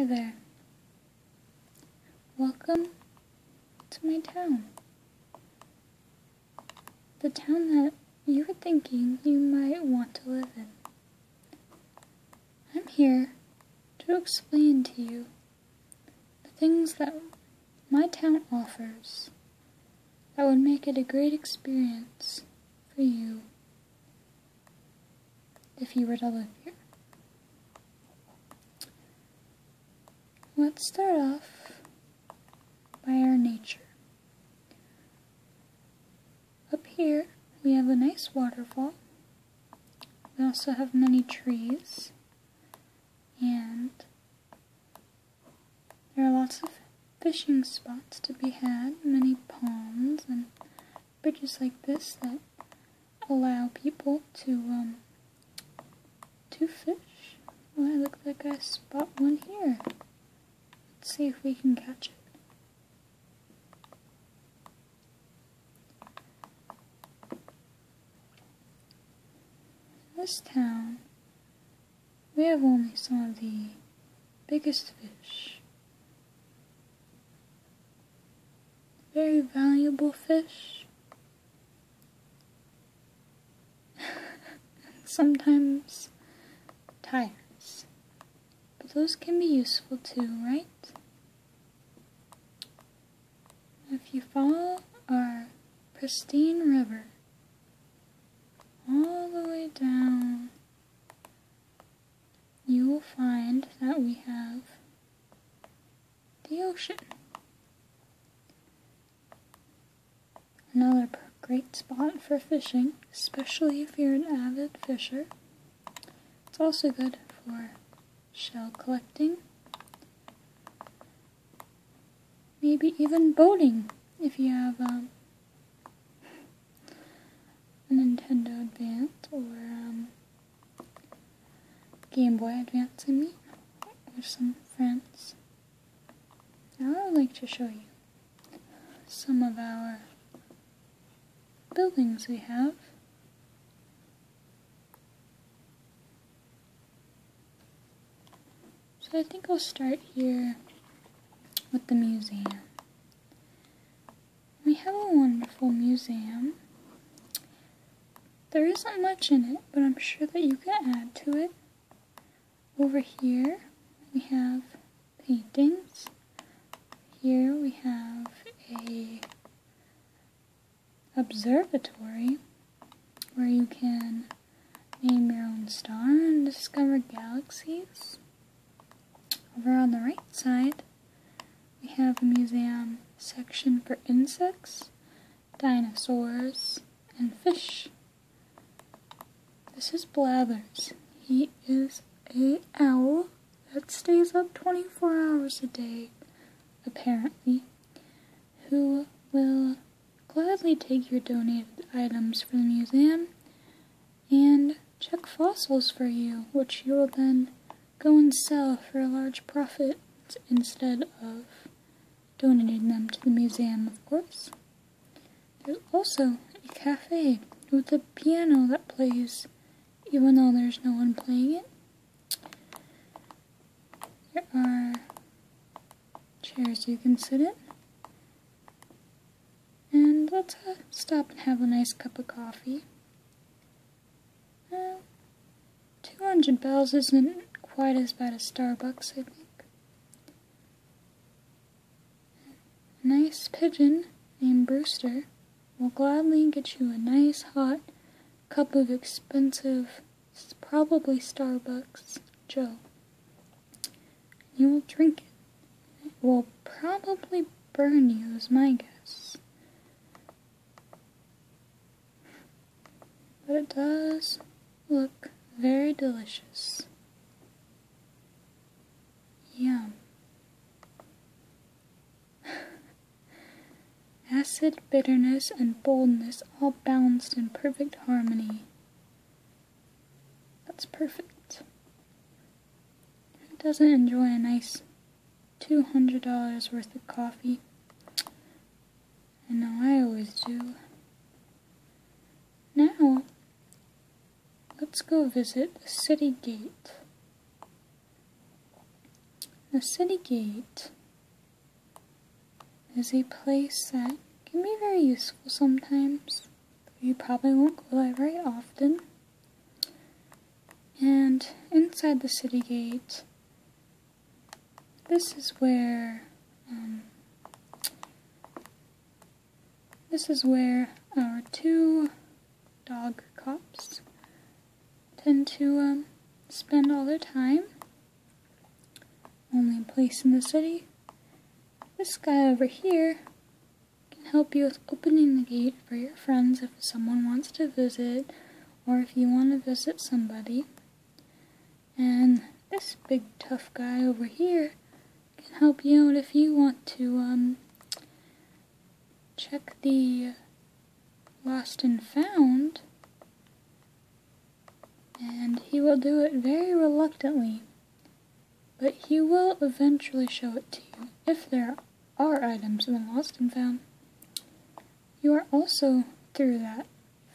Hi there. Welcome to my town. The town that you were thinking you might want to live in. I'm here to explain to you the things that my town offers that would make it a great experience for you if you were to live here. Let's start off by our nature. Up here we have a nice waterfall. We also have many trees, and there are lots of fishing spots to be had, many ponds and bridges like this that allow people to fish. Well, it looks like I spot one here. Let's see if we can catch it. In this town, we have only some of the biggest fish. Very valuable fish. Sometimes tires. But those can be useful too, right? If you follow our pristine river all the way down, you will find that we have the ocean. Another great spot for fishing, especially if you're an avid fisher. It's also good for shell collecting. Maybe even boating if you have a Nintendo Advance or Game Boy Advance, with some friends. Now I would like to show you some of our buildings we have. So I think I'll start here with the museum. We have a wonderful museum. There isn't much in it, but I'm sure that you can add to it. Over here we have paintings. Here we have a observatory where you can name your own star and discover galaxies. Over on the right side, we have a museum section for insects, dinosaurs, and fish. This is Blathers. He is an owl that stays up 24 hours a day, apparently, who will gladly take your donated items from the museum and check fossils for you, which you will then go and sell for a large profit instead of donating them to the museum, of course. There's also a cafe with a piano that plays even though there's no one playing it. There are chairs you can sit in. And let's stop and have a nice cup of coffee. 200 bells isn't quite as bad as Starbucks, I think. A nice pigeon named Brewster will gladly get you a nice hot cup of expensive, probably Starbucks Joe. You will drink it. It will probably burn you, is my guess. But it does look very delicious. Yum. Acid, bitterness, and boldness all balanced in perfect harmony. That's perfect. Who doesn't enjoy a nice $200 worth of coffee? I know I always do. Now, let's go visit the city gate. the city gate is a place that can be very useful sometimes. You probably won't go there very often. And inside the city gate, this is where our two dog cops tend to spend all their time. Only place in the city. This guy over here can help you with opening the gate for your friends if someone wants to visit or if you want to visit somebody. And this big tough guy over here can help you out if you want to check the lost and found, and he will do it very reluctantly, but he will eventually show it to you if there are items in the lost and found. You are also, through that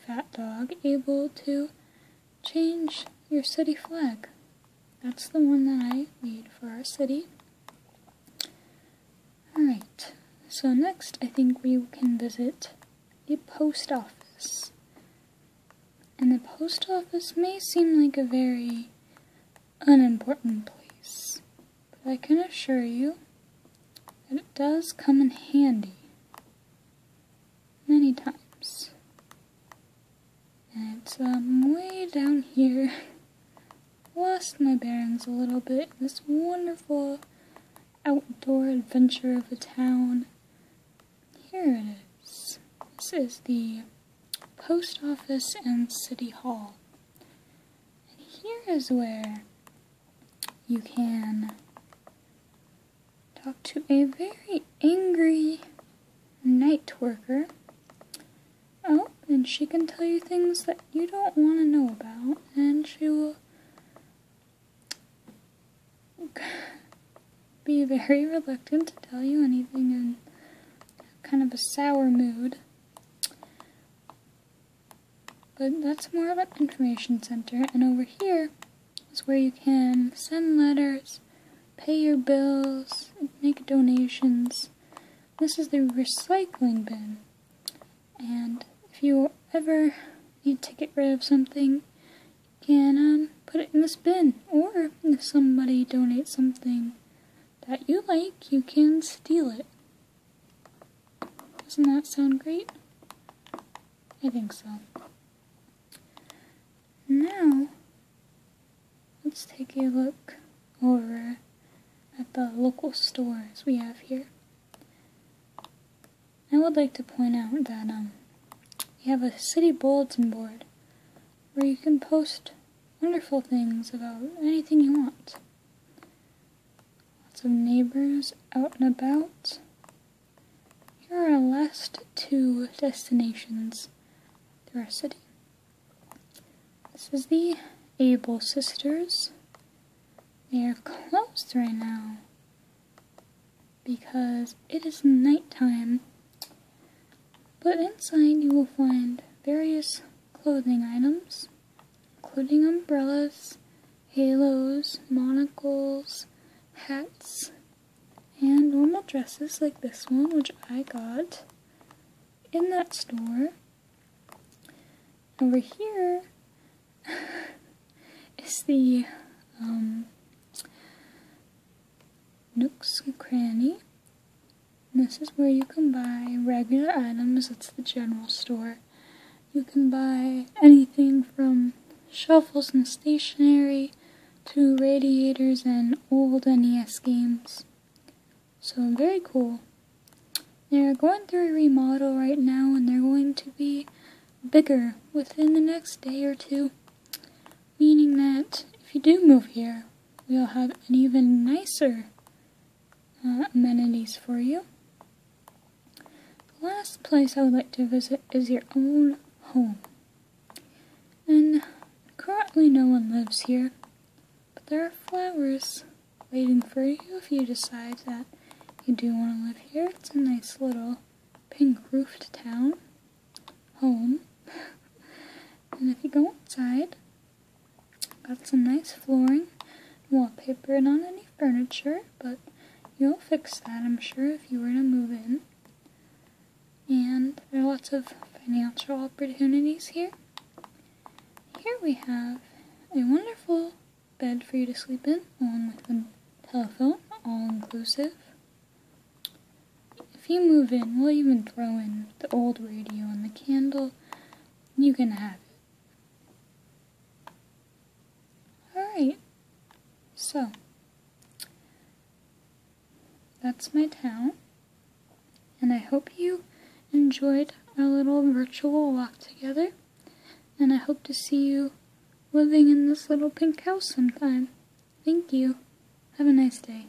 fat dog, able to change your city flag. That's the one that I made for our city. Alright, so next I think we can visit the post office. And the post office may seem like a very unimportant place, but I can assure you that it does come in handy many times. And it's way down here. Lost my bearings a little bit. This wonderful outdoor adventure of a town. Here it is. This is the post office and city hall. And here is where you can talk to a very angry night worker. Oh, and she can tell you things that you don't want to know about, and she will be very reluctant to tell you anything in kind of a sour mood. But that's more of an information center, and over here is where you can send letters, pay your bills, make donations. This is the recycling bin, and if you ever need to get rid of something, you can put it in this bin, or if somebody donates something that you like, you can steal it. Doesn't that sound great? I think so. Now, let's take a look over at the local stores we have here. I would like to point out that we have a city bulletin board where you can post wonderful things about anything you want. Lots of neighbors out and about. Here are our last two destinations through our city. This is the Able Sisters. They are closed right now because it is nighttime, but inside you will find various clothing items, including umbrellas, halos, monocles, hats, and normal dresses like this one, which I got in that store. Over here is the Nooks and Cranny. And this is where you can buy regular items. It's the general store. You can buy anything from shovels and stationery to radiators and old NES games. So very cool. They're going through a remodel right now, and they're going to be bigger within the next day or two. Meaning that if you do move here, we'll have an even nicer amenities for you. The last place I would like to visit is your own home. And currently no one lives here, but there are flowers waiting for you if you decide that you do want to live here. It's a nice little pink-roofed town home. And if you go inside, got some nice flooring, wallpaper, and on any furniture, but you'll fix that, I'm sure, if you were to move in. And there are lots of financial opportunities here. Here we have a wonderful bed for you to sleep in, along with a telephone, all inclusive. If you move in, we'll even throw in the old radio and the candle. You can have it. Alright, so that's my town, and I hope you enjoyed our little virtual walk together, and I hope to see you living in this little pink house sometime. Thank you. Have a nice day.